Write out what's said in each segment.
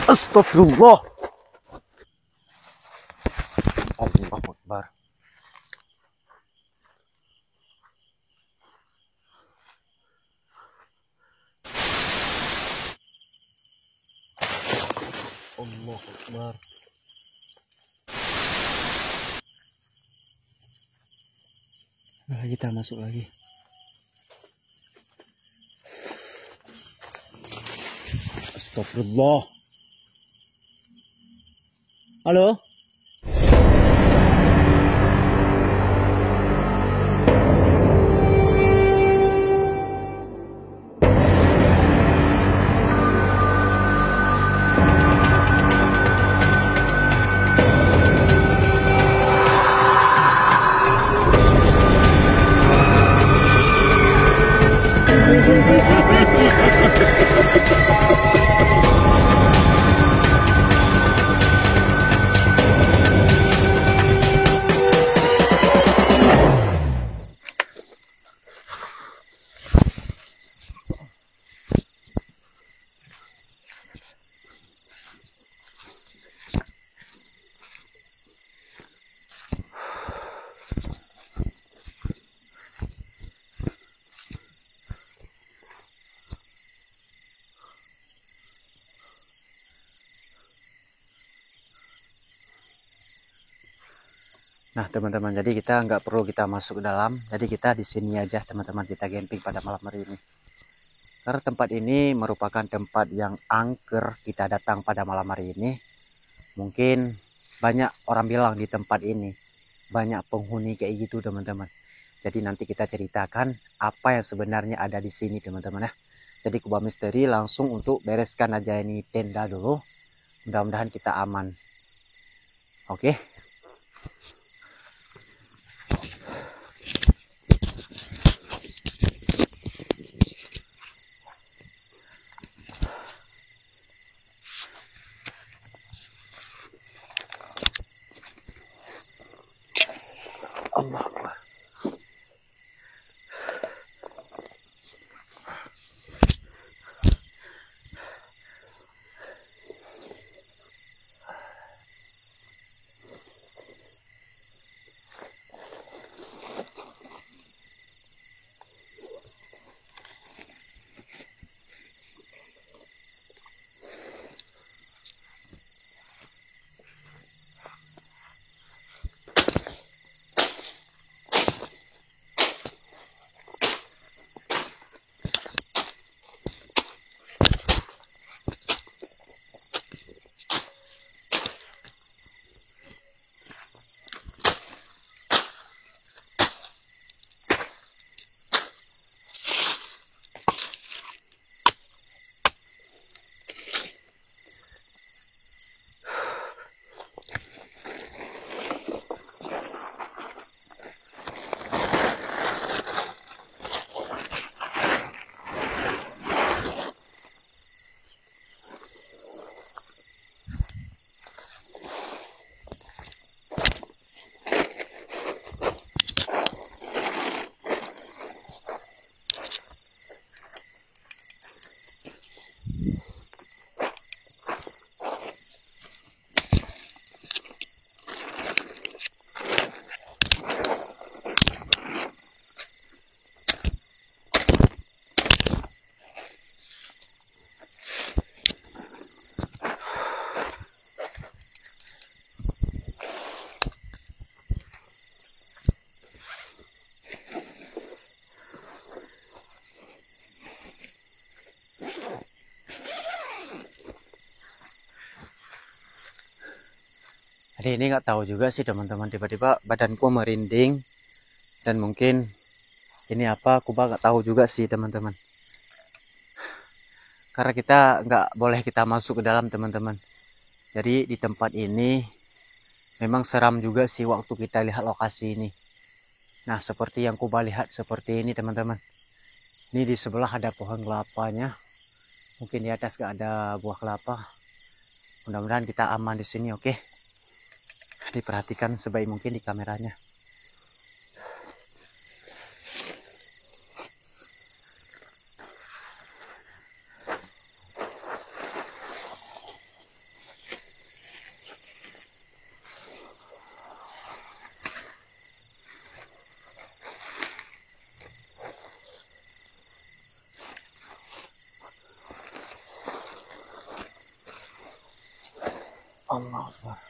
Astagfirullah. Allahu Akbar. Allahu Akbar. Nah, kita masuk lagi. Astagfirullah. Halo? Nah teman-teman, jadi kita nggak perlu kita masuk ke dalam, jadi kita di sini aja teman-teman, kita camping pada malam hari ini. Karena tempat ini merupakan tempat yang angker kita datang pada malam hari ini. Mungkin banyak orang bilang di tempat ini banyak penghuni kayak gitu teman-teman. Jadi nanti kita ceritakan apa yang sebenarnya ada di sini teman-teman ya. Jadi Kubah Misteri langsung untuk bereskan aja ini tenda dulu. Mudah-mudahan kita aman. Oke. Allah Akbar. Jadi ini nggak tahu juga sih teman-teman, tiba-tiba badanku merinding dan mungkin ini apa, Kuba nggak tahu juga sih teman-teman. Karena kita nggak boleh kita masuk ke dalam teman-teman. Jadi di tempat ini memang seram juga sih waktu kita lihat lokasi ini. Nah seperti yang Kuba lihat seperti ini teman-teman. Ini di sebelah ada pohon kelapanya. Mungkin di atas nggak ada buah kelapa. Mudah-mudahan kita aman di sini, oke? Diperhatikan sebaik mungkin di kameranya. Allah Akbar.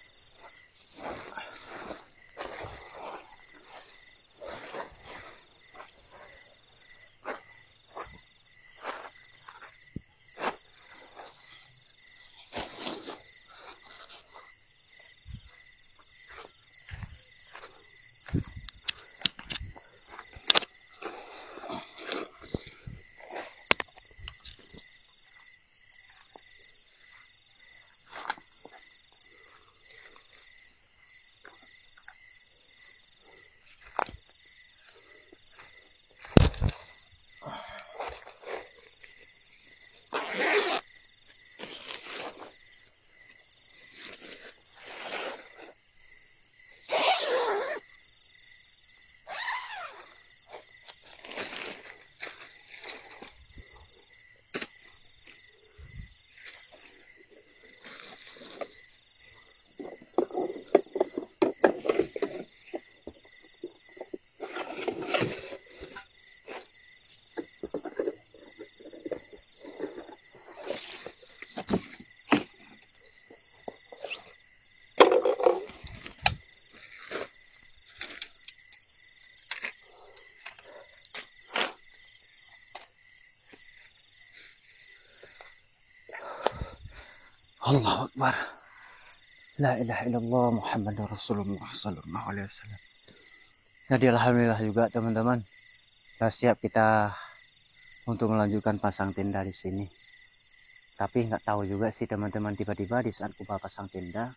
Allahu Akbar. La ilaha illallah Muhammadur Rasulullah sallallahu alaihi wasallam. Jadi alhamdulillah juga teman-teman, sudah siap kita untuk melanjutkan pasang tenda di sini. Tapi nggak tahu juga sih teman-teman, tiba-tiba di saat Kuba pasang tenda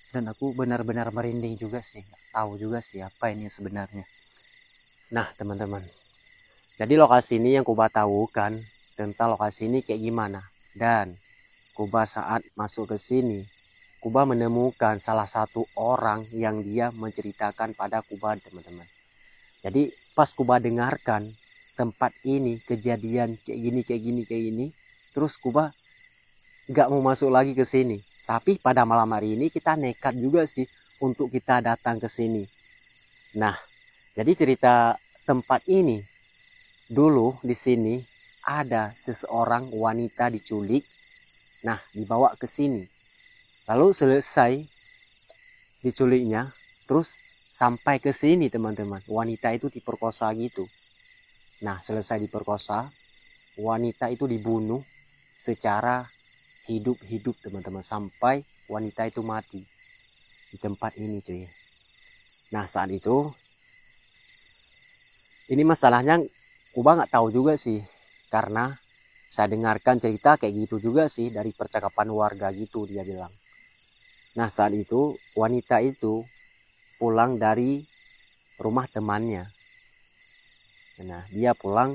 dan aku benar-benar merinding juga sih, nggak tahu juga sih apa ini sebenarnya. Nah teman-teman, jadi lokasi ini yang Kuba tahu kan tentang lokasi ini kayak gimana. Dan Kuba saat masuk ke sini, Kuba menemukan salah satu orang yang dia menceritakan pada Kuba teman-teman. Jadi pas Kuba dengarkan tempat ini kejadian kayak gini, terus Kuba nggak mau masuk lagi ke sini. Tapi pada malam hari ini kita nekat juga sih untuk kita datang ke sini. Nah, jadi cerita tempat ini dulu di sini ada seseorang wanita diculik. Nah, dibawa ke sini. Lalu selesai diculiknya, terus sampai ke sini teman-teman. Wanita itu diperkosa gitu. Nah, selesai diperkosa, wanita itu dibunuh secara hidup-hidup teman-teman. Sampai wanita itu mati di tempat ini cuy. Nah, saat itu, ini masalahnya Kuba nggak tahu juga sih. Karena saya dengarkan cerita kayak gitu juga sih dari percakapan warga gitu dia bilang. Nah saat itu wanita itu pulang dari rumah temannya. Nah dia pulang,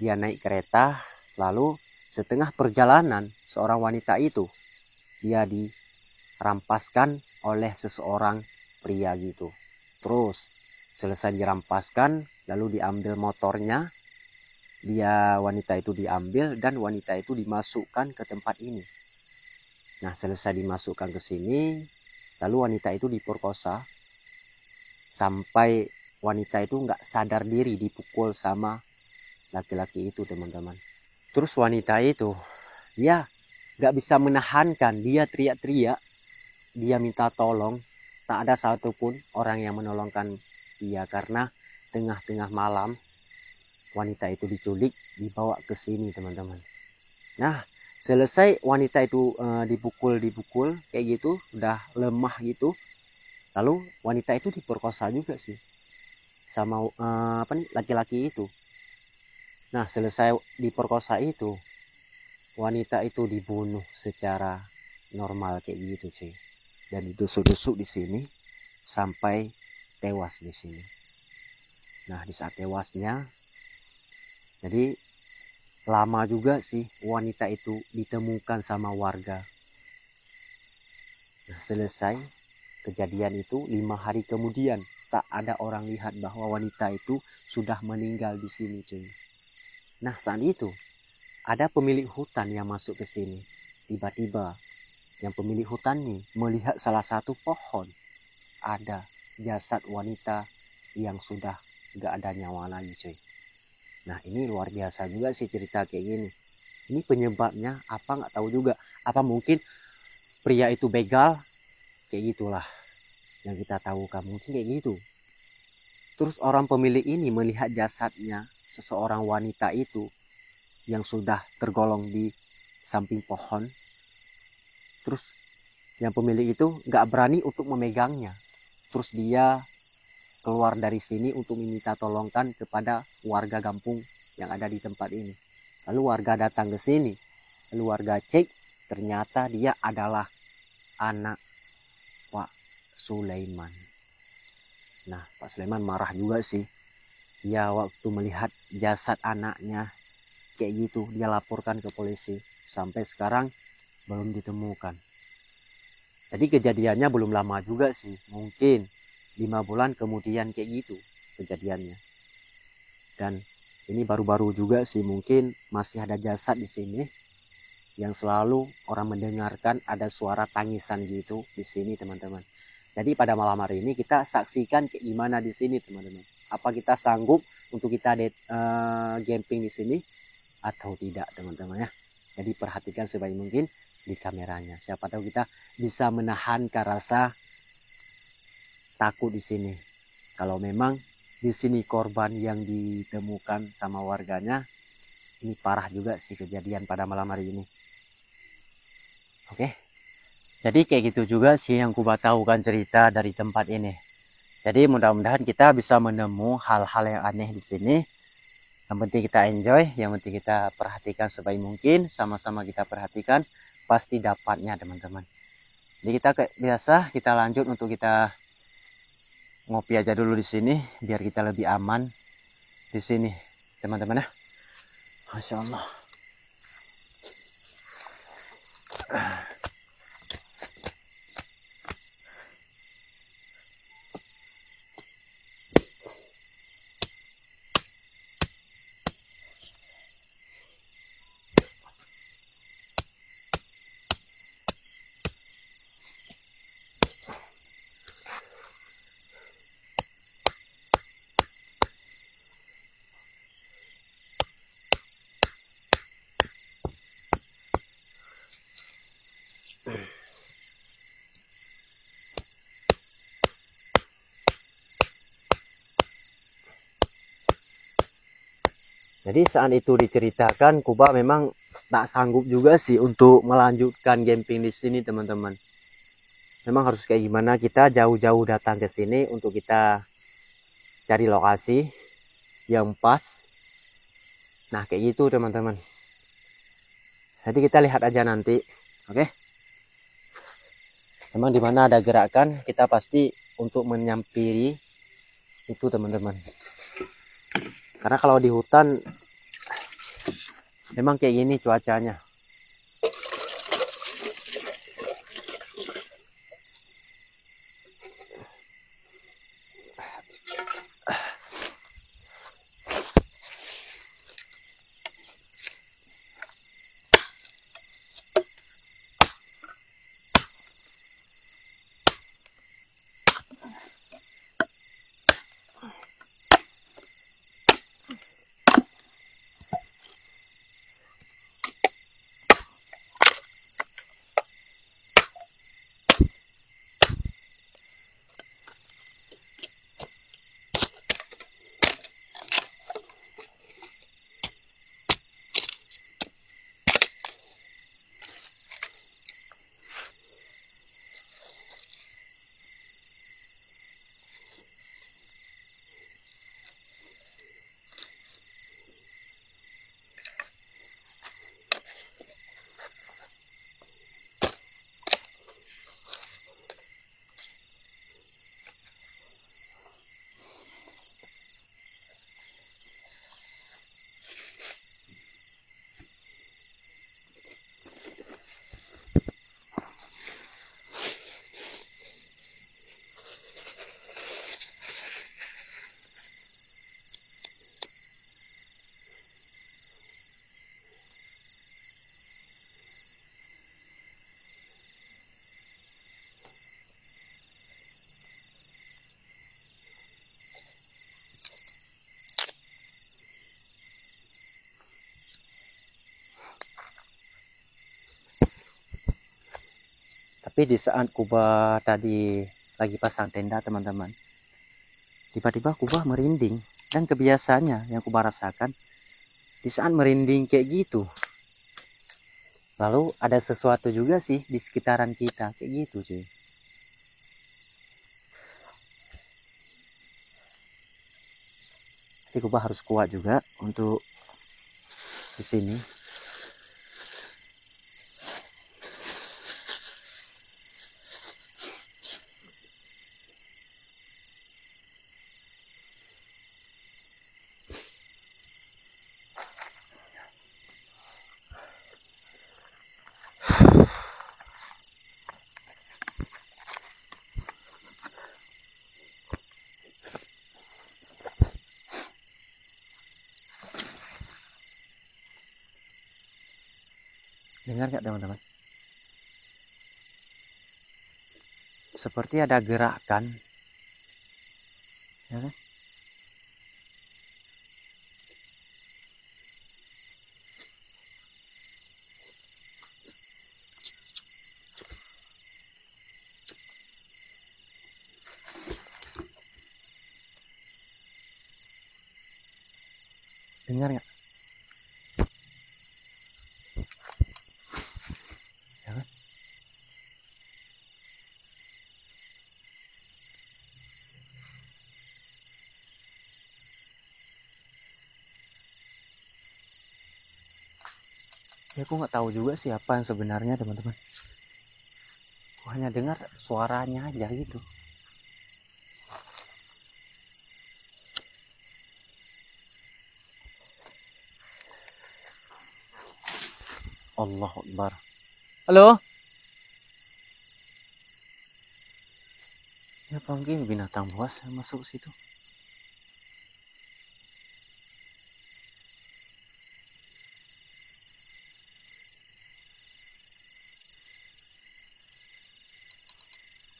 dia naik kereta, lalu setengah perjalanan seorang wanita itu dia dirampaskan oleh seseorang pria gitu. Terus selesai dirampaskan, lalu diambil motornya. Wanita itu diambil dan wanita itu dimasukkan ke tempat ini. Nah selesai dimasukkan ke sini, lalu wanita itu diperkosa sampai wanita itu nggak sadar diri, dipukul sama laki-laki itu teman-teman. Terus wanita itu dia nggak bisa menahankan, dia teriak-teriak, dia minta tolong. Tak ada satupun orang yang menolongkan dia karena tengah-tengah malam wanita itu diculik, dibawa ke sini teman-teman. Nah selesai wanita itu dipukul kayak gitu, udah lemah gitu. Lalu wanita itu diperkosa juga sih sama laki-laki itu. Nah selesai diperkosa itu, wanita itu dibunuh secara normal kayak gitu sih. Dan ditusuk-tusuk di sini sampai tewas di sini. Nah di saat tewasnya, jadi lama juga sih wanita itu ditemukan sama warga. Nah selesai kejadian itu 5 hari kemudian, tak ada orang lihat bahwa wanita itu sudah meninggal di sini cuy. Nah saat itu ada pemilik hutan yang masuk ke sini. Tiba-tiba yang pemilik hutan nih melihat salah satu pohon ada jasad wanita yang sudah gak ada nyawa lagi cuy. Nah ini luar biasa juga sih cerita kayak gini. Ini penyebabnya apa nggak tahu juga. Apa mungkin pria itu begal, kayak gitulah yang kita tahu kan, mungkin kayak gitu. Terus orang pemilik ini melihat jasadnya seseorang wanita itu yang sudah tergolong di samping pohon. Terus yang pemilik itu nggak berani untuk memegangnya. Terus dia keluar dari sini untuk meminta tolongkan kepada warga kampung yang ada di tempat ini. Lalu warga datang ke sini. Lalu warga cek, ternyata dia adalah anak Pak Sulaiman. Nah, Pak Sulaiman marah juga sih. Dia waktu melihat jasad anaknya kayak gitu, dia laporkan ke polisi. Sampai sekarang belum ditemukan. Jadi kejadiannya belum lama juga sih. Mungkin 5 bulan kemudian kayak gitu kejadiannya. Dan ini baru-baru juga sih, mungkin masih ada jasad di sini yang selalu orang mendengarkan ada suara tangisan gitu di sini, teman-teman. Jadi pada malam hari ini kita saksikan kayak gimana di sini, teman-teman. Apa kita sanggup untuk kita camping di sini atau tidak, teman-teman ya. Jadi perhatikan sebaik mungkin di kameranya. Siapa tahu kita bisa menahan rasa takut di sini. Kalau memang di sini korban yang ditemukan sama warganya, ini parah juga sih kejadian pada malam hari ini. Oke. Jadi kayak gitu juga sih yang Kuba tahu kan cerita dari tempat ini. Jadi mudah-mudahan kita bisa menemu hal-hal yang aneh di sini. Yang penting kita enjoy, yang penting kita perhatikan sebaik mungkin, sama-sama kita perhatikan, pasti dapatnya, teman-teman. Jadi kita kayak biasa, kita lanjut untuk kita ngopi aja dulu di sini, biar kita lebih aman di sini, teman-teman ya. Masya Allah. Jadi saat itu diceritakan, Kuba memang tak sanggup juga sih untuk melanjutkan camping di sini, teman-teman. Memang harus kayak gimana, kita jauh-jauh datang ke sini untuk kita cari lokasi yang pas. Nah, kayak gitu, teman-teman. Jadi kita lihat aja nanti, oke? Memang di mana ada gerakan, kita pasti untuk menyampiri itu, teman-teman. Karena kalau di hutan memang kayak gini cuacanya. Tapi di saat Kuba tadi lagi pasang tenda teman-teman, tiba-tiba Kuba merinding. Dan kebiasaannya yang Kuba rasakan, di saat merinding kayak gitu, lalu ada sesuatu juga sih di sekitaran kita kayak gitu cuy. Jadi Kuba harus kuat juga untuk di sini. Dengar nggak teman-teman? Seperti ada gerakan, ya kan? Dengar nggak? Ya kan? Ya aku nggak tahu juga sih apa yang sebenarnya teman-teman. Aku hanya dengar suaranya aja gitu. Allahu Akbar. Halo? Ya apa mungkin binatang buas yang masuk situ?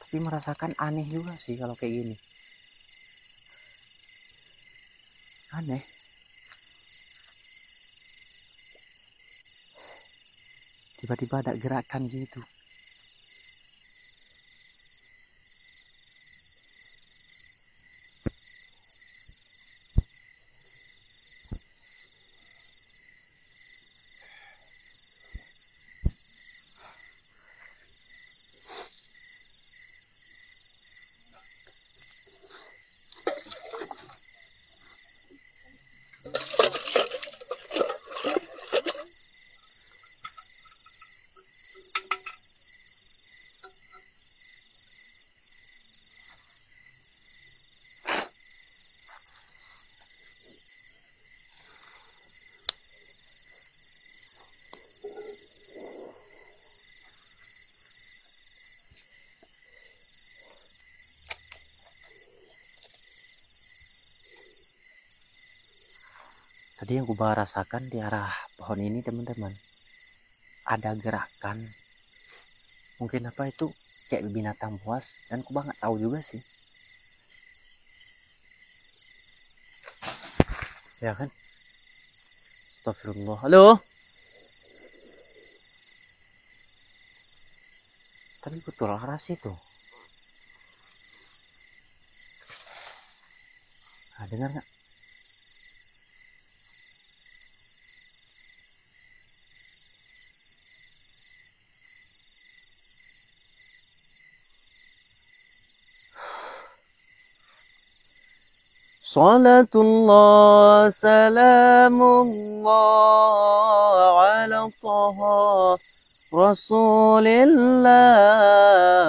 Tapi merasakan aneh juga sih kalau kayak gini. Aneh. Tiba-tiba ada gerakan gitu. Tadi yang Kuba rasakan di arah pohon ini teman-teman, ada gerakan. Mungkin apa itu kayak binatang buas, dan Kuba nggak tahu juga sih. Ya kan? Astagfirullah. Halo? Tapi betul laras itu. Nah, dengar nggak? Salatullah salamullah ala taha Rasulillah.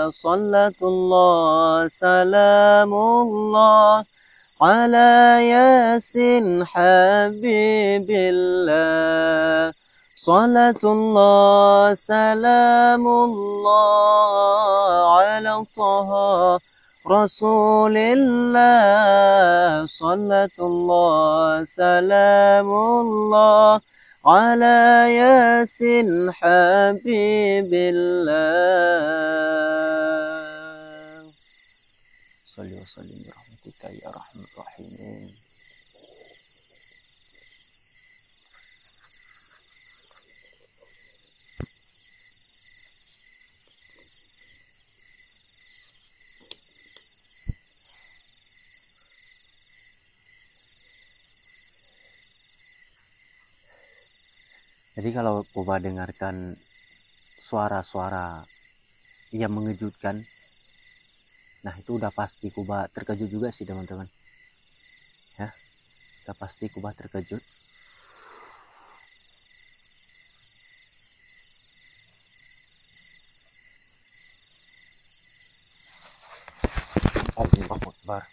Salatullah salamullah ala yasin habibillah. Salatullah salamullah ala taha Rasulillah. Salatullah salamullah ala yasin habibillah. Salli wa sallim birahmatika ya rahmat rahimin. Jadi kalau Kuba dengarkan suara-suara yang mengejutkan, nah itu udah pasti Kuba terkejut juga sih teman-teman. Ya, udah pasti Kuba terkejut. Allahu Akbar.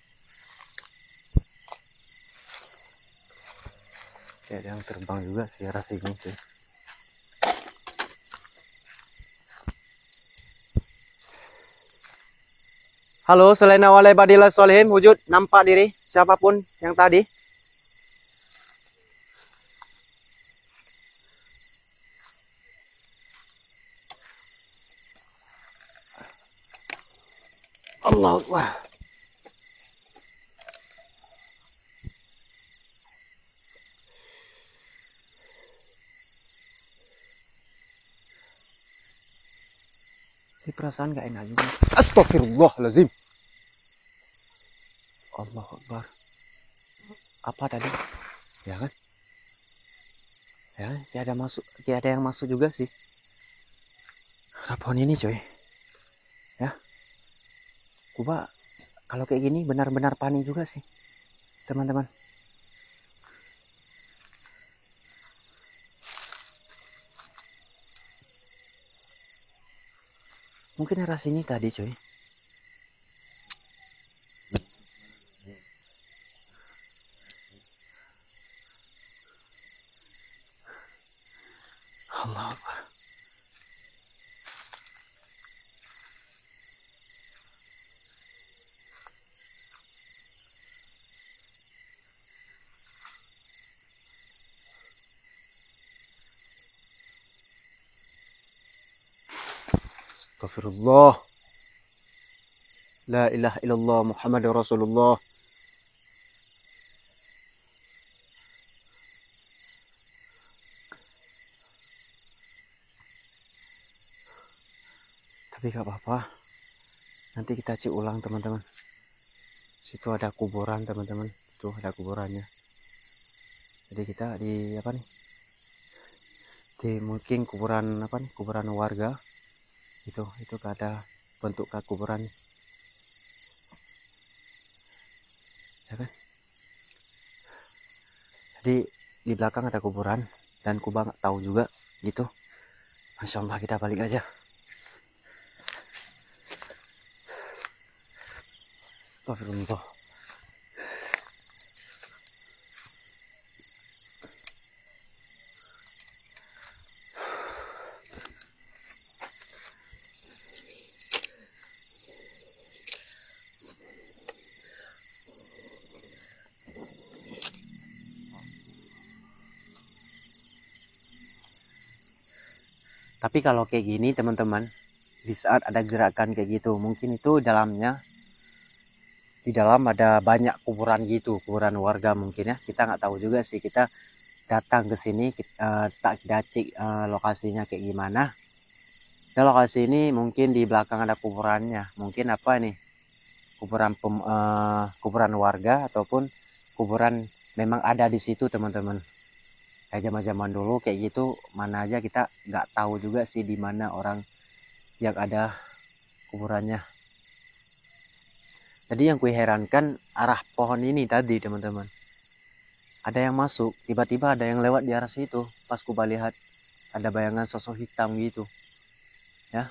Kayak ada yang terbang juga sih rasanya sih. Halo, selain awal ibadillah sholihin, wujud nampak diri siapapun yang tadi. Allah, wah. Ini perasaan gak enak juga. Astagfirullahaladzim. Allah Akbar. Apa tadi? Ya kan? Ya, kayak ada masuk, kayak ada yang masuk juga sih. Pohon ini coy. Ya. Kuba kalau kayak gini benar-benar panik juga sih, teman-teman. Mungkin arah sini tadi coy. Allah Akbar. Astagfirullah. La ilaha illallah Muhammadur Rasulullah. Tapi gak apa-apa. Nanti kita cek ulang teman-teman. Situ ada kuburan teman-teman. Itu ada kuburannya. Jadi kita di apa nih? Di mungkin kuburan apa nih? Kuburan warga. Itu ada bentuk kuburan. Ya kan? Jadi di belakang ada kuburan dan Kuba nggak tahu juga gitu. Masya Allah, kita balik aja. Astagfirullah. Tapi kalau kayak gini teman-teman, di saat ada gerakan kayak gitu, mungkin itu dalamnya, di dalam ada banyak kuburan gitu, kuburan warga mungkin ya. Kita nggak tahu juga sih. Kita datang ke sini, tak cek lokasinya kayak gimana. Dan lokasi ini mungkin di belakang ada kuburannya. Mungkin apa nih? Kuburan warga ataupun kuburan memang ada di situ teman-teman. Kayak zaman-zaman dulu kayak gitu, mana aja kita nggak tahu juga sih di mana orang yang ada kuburannya. Jadi yang kuherankan arah pohon ini tadi teman-teman. Ada yang masuk, tiba-tiba ada yang lewat di arah situ. Pas Kuba lihat ada bayangan sosok hitam gitu. Ya.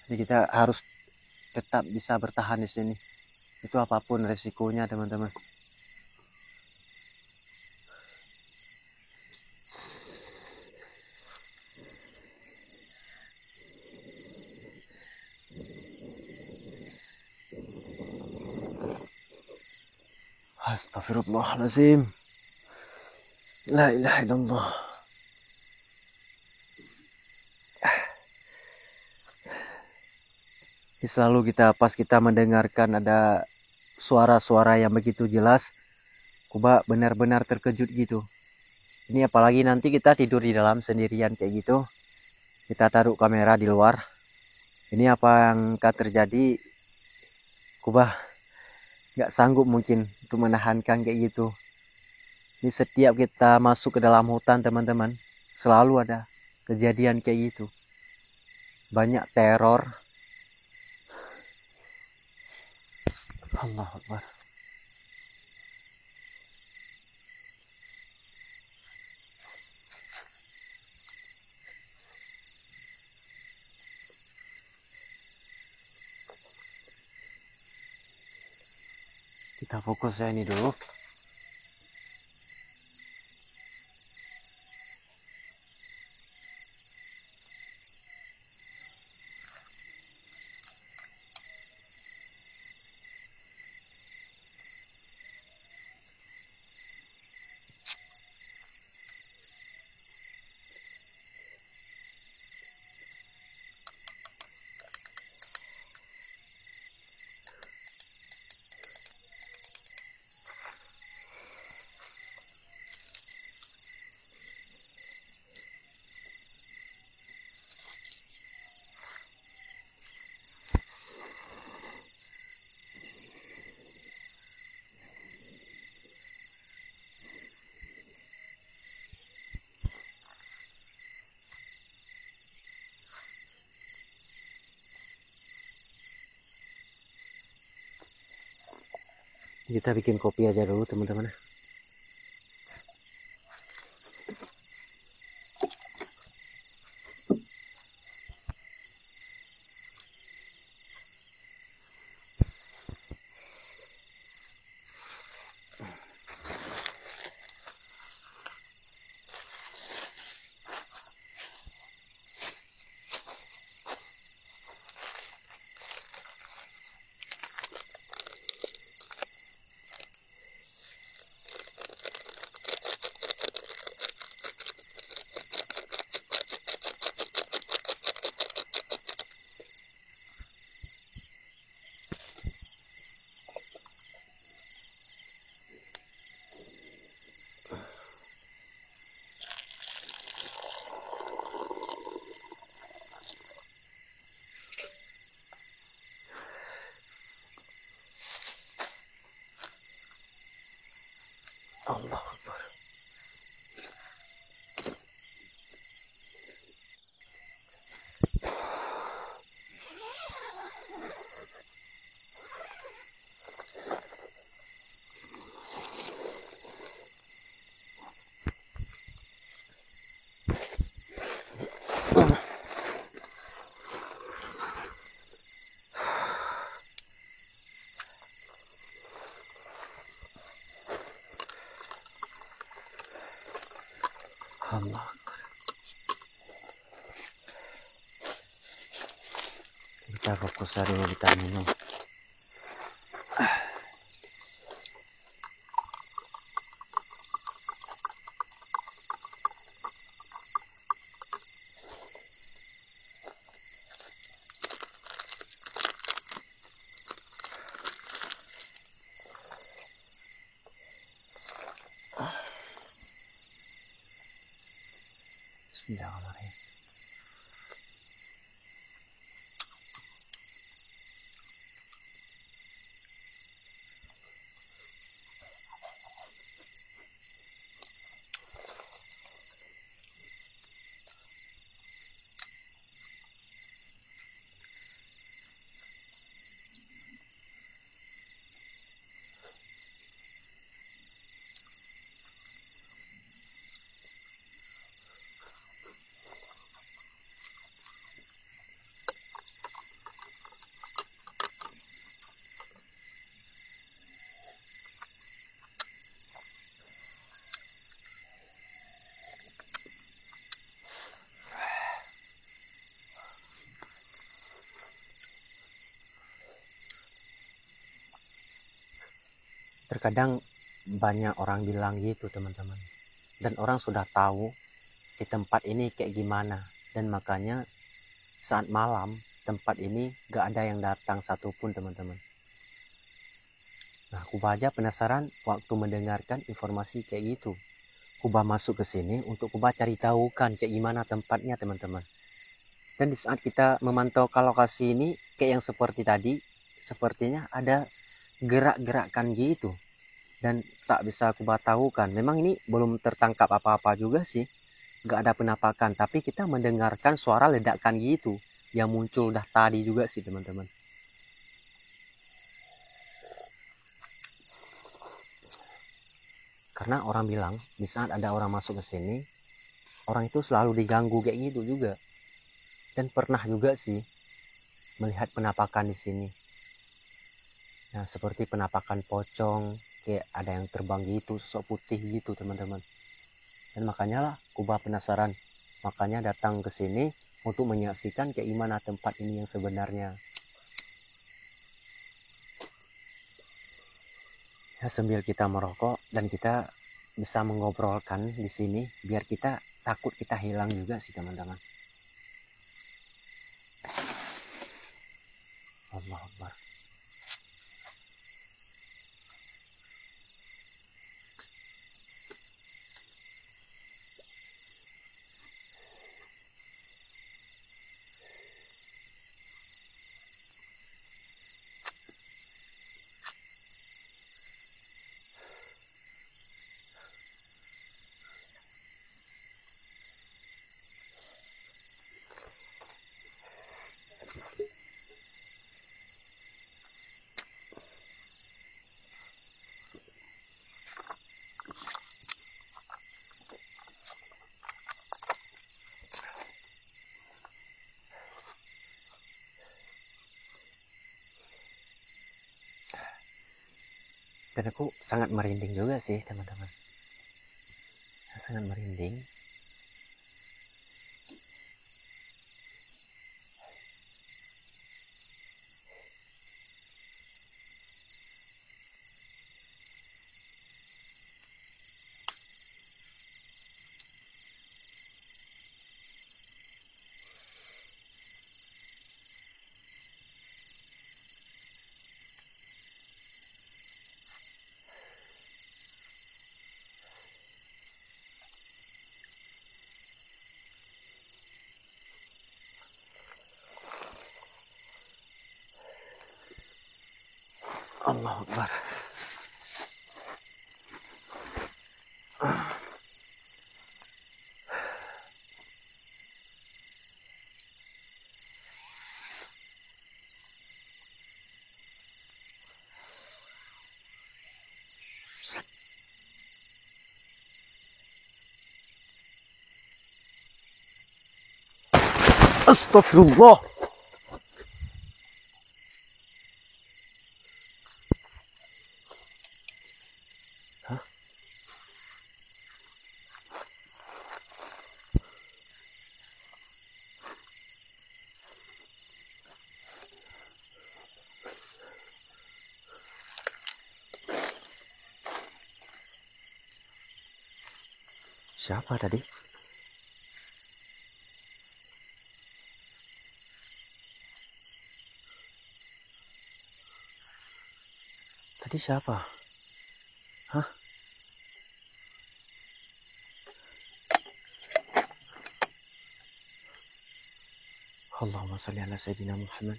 Jadi kita harus tetap bisa bertahan di sini. Itu apapun resikonya teman-teman. Astagfirullahaladzim. La ilaha illallah. Selalu pas kita mendengarkan ada suara-suara yang begitu jelas, Kuba benar-benar terkejut gitu. Ini apalagi nanti kita tidur di dalam sendirian kayak gitu. Kita taruh kamera di luar. Ini apa yang akan terjadi, Kuba nggak sanggup mungkin untuk menahankan kayak gitu. Ini setiap kita masuk ke dalam hutan teman-teman, selalu ada kejadian kayak gitu. Banyak teror. Allahu Akbar. Kita fokus ya ini dulu. Kita bikin kopi aja dulu teman-teman. Allah Akbar. Allah. Kita fokus dulu, kita minum. Bismillahirrahmanirrahim. Terkadang banyak orang bilang gitu teman-teman, dan orang sudah tahu di tempat ini kayak gimana, dan makanya saat malam tempat ini gak ada yang datang satupun teman-teman. Nah, Kuba aja penasaran waktu mendengarkan informasi kayak gitu. Kuba masuk ke sini untuk Kuba cari tahu kan kayak gimana tempatnya teman-teman. Dan di saat kita memantau ke lokasi ini kayak yang seperti tadi, sepertinya ada gerak-gerakan gitu. Dan tak bisa aku tahukan, memang ini belum tertangkap apa-apa juga sih, nggak ada penampakan, tapi kita mendengarkan suara ledakan gitu yang muncul dah tadi juga sih teman-teman. Karena orang bilang di saat ada orang masuk ke sini, orang itu selalu diganggu kayak gitu juga. Dan pernah juga sih melihat penampakan di sini. Nah, seperti penampakan pocong, kayak ada yang terbang gitu, sosok putih gitu teman-teman. Dan makanya lah Kuba penasaran, makanya datang ke sini untuk menyaksikan kayak gimana tempat ini yang sebenarnya. Ya, sambil kita merokok dan kita bisa mengobrolkan di sini, biar kita takut kita hilang juga sih teman-teman. Allahu Akbar. Dan aku sangat merinding juga sih teman-teman. Sangat merinding. Allahu Akbar. Astagfirullah. Hah? Siapa tadi? Tadi siapa? Hah? Allahumma salli ala Sayyidina Muhammad.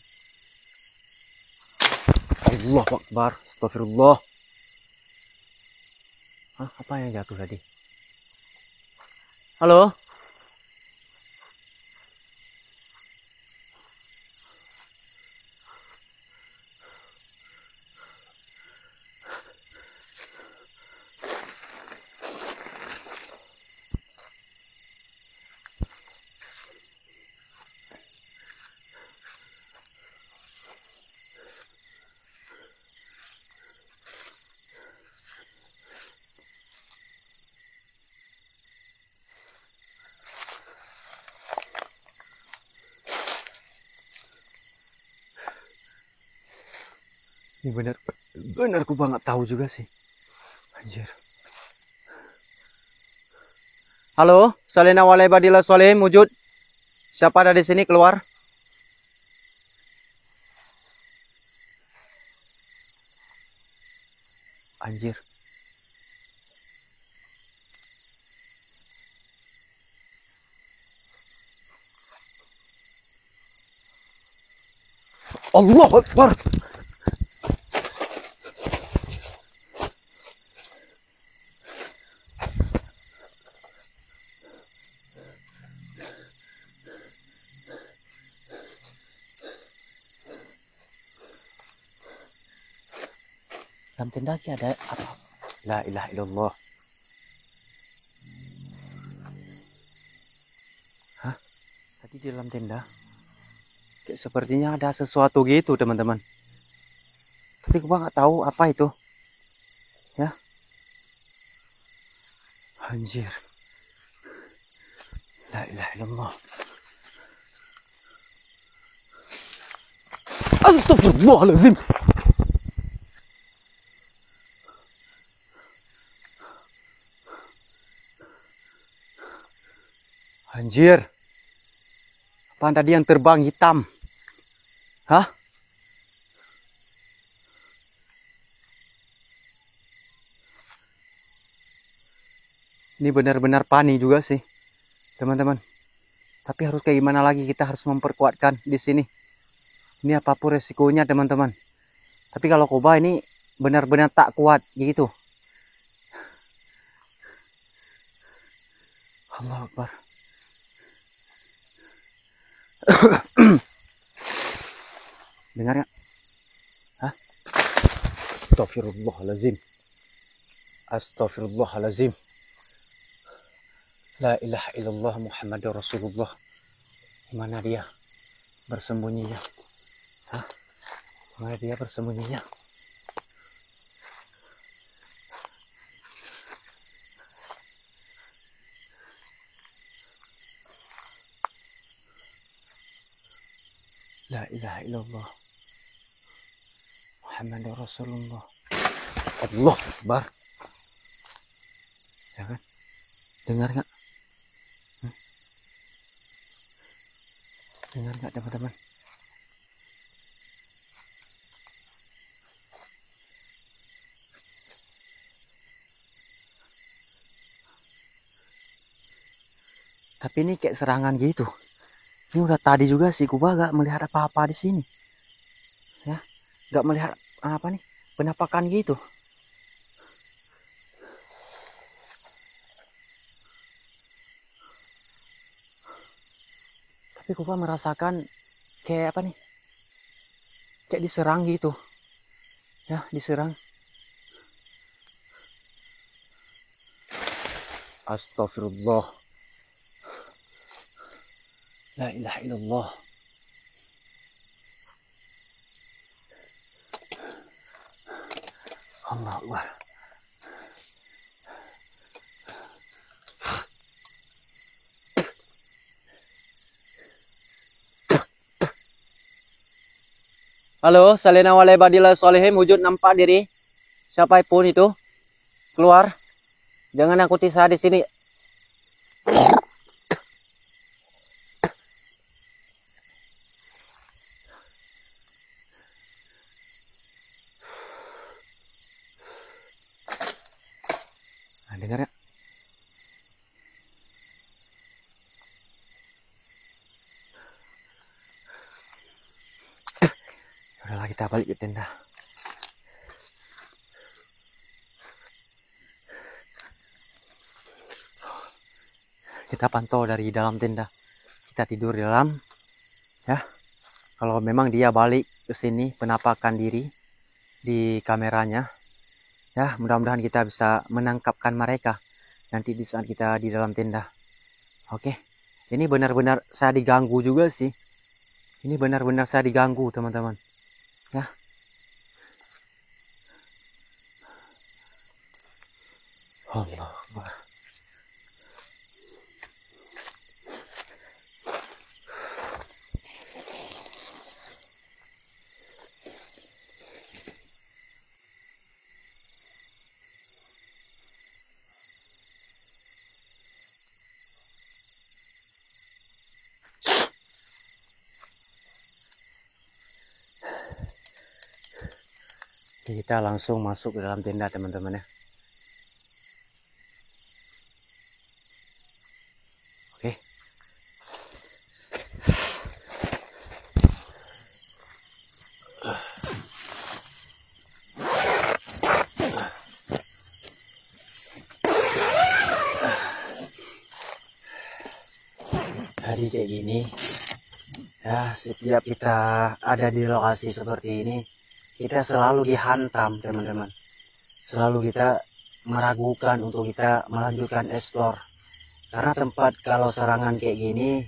Allahu Akbar. Astagfirullah. Hah? Apa yang jatuh tadi? Halo? Ini benar aku banget tahu juga sih. Anjir. Halo, salina walaibadillah solim wujud. Siapa ada di sini keluar? Anjir. Allahu Akbar. Dalam tenda ada apa? La ilaha illallah. Hah? Tadi di dalam tenda kayak sepertinya ada sesuatu gitu teman-teman. Tapi gua nggak tahu apa itu. Ya. Anjir. La ilaha illallah. Astagfirullahaladzim. Anjir. Apaan tadi yang terbang hitam? Hah? Ini benar-benar panik juga sih, teman-teman. Tapi harus kayak gimana lagi? Kita harus memperkuatkan di sini. Ini apapun resikonya, teman-teman. Tapi kalau Koba ini benar-benar tak kuat gitu. Allah Akbar. Dengar ya? Hah? Astagfirullahaladzim. Astagfirullahaladzim. La ilaha illallah Muhammadur Rasulullah. Dimana dia bersembunyinya? Hah? Dimana dia bersembunyinya? La ilaha illallah Muhammadur Rasulullah. Allah Akbar. Ya kan? Dengar nggak? Dengar nggak teman-teman? Tapi ini kayak serangan gitu. Ini udah tadi juga sih Kuba gak melihat apa-apa di sini. Ya, gak melihat apa nih penampakan gitu. Tapi Kuba merasakan kayak apa nih? Kayak diserang gitu. Ya, diserang. Astagfirullah. La ilaha illallah. Allah Akbar. Halo, salena wala ibadillah sholihin, wujud nampak diri. Siapapun itu keluar. Jangan nakuti saya di sini. Nah, dengar ya? Udahlah, kita balik ke tenda. Kita pantau dari dalam tenda. Kita tidur di dalam. Ya. Kalau memang dia balik ke sini penampakan diri di kameranya. Ya, mudah-mudahan kita bisa menangkapkan mereka nanti di saat kita di dalam tenda. Oke. Ini benar-benar saya diganggu juga sih. Ini benar-benar saya diganggu, teman-teman. Ya. Allah Akbar. Kita langsung masuk ke dalam tenda, teman-teman ya. Oke. Jadi kayak gini. Ya, setiap kita ada di lokasi seperti ini, kita selalu dihantam, teman-teman. selalu kita meragukan untuk kita melanjutkan explore. Karena tempat kalau serangan kayak gini,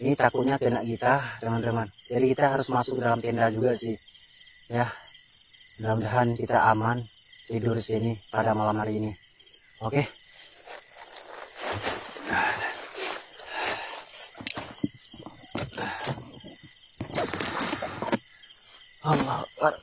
ini takutnya kena kita, teman-teman. Jadi kita harus masuk dalam tenda juga sih. Ya, mudah-mudahan kita aman tidur di sini pada malam hari ini. Oke. Allah Akbar.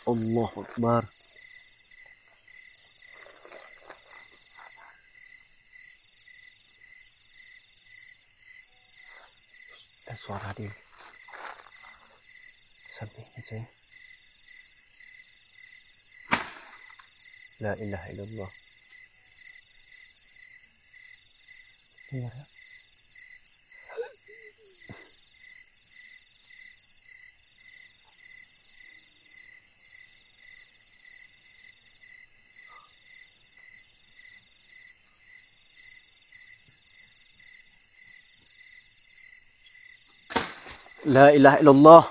Allahu Akbar. Ada suara di samping aja. La ilaha illallah. Dengar ya? La ilaha illallah.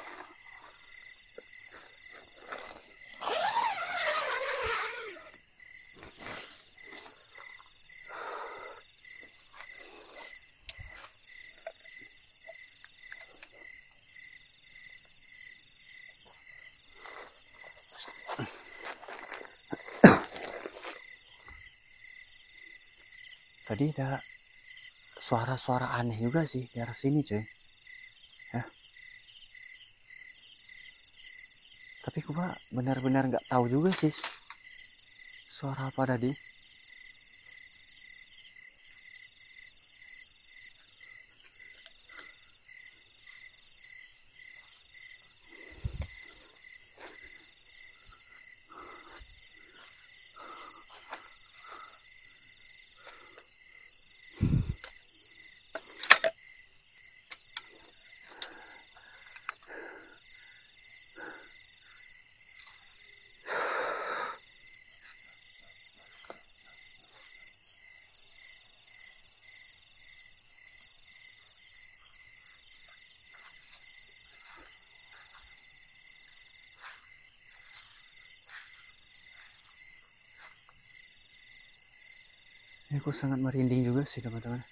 Tadi ada suara-suara aneh juga sih di arah sini, cuy. Ya. Tapi gua benar-benar nggak tahu juga sih suara apa tadi. Ini aku sangat merinding juga sih teman-teman.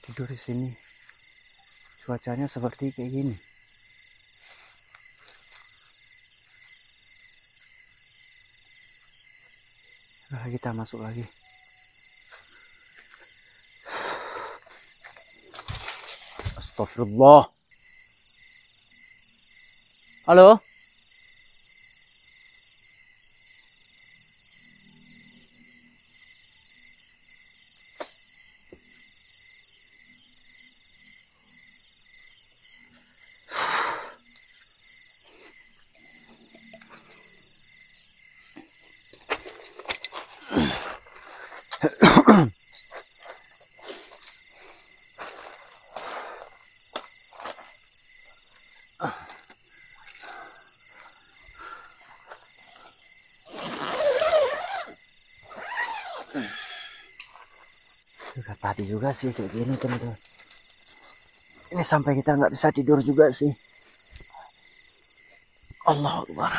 Tidur di sini. Cuacanya seperti kayak gini. Nah, kita masuk lagi. Astagfirullah. Halo? Juga tadi juga sih kayak gini teman-teman. Ini sampai kita nggak bisa tidur juga sih. Allahu Akbar.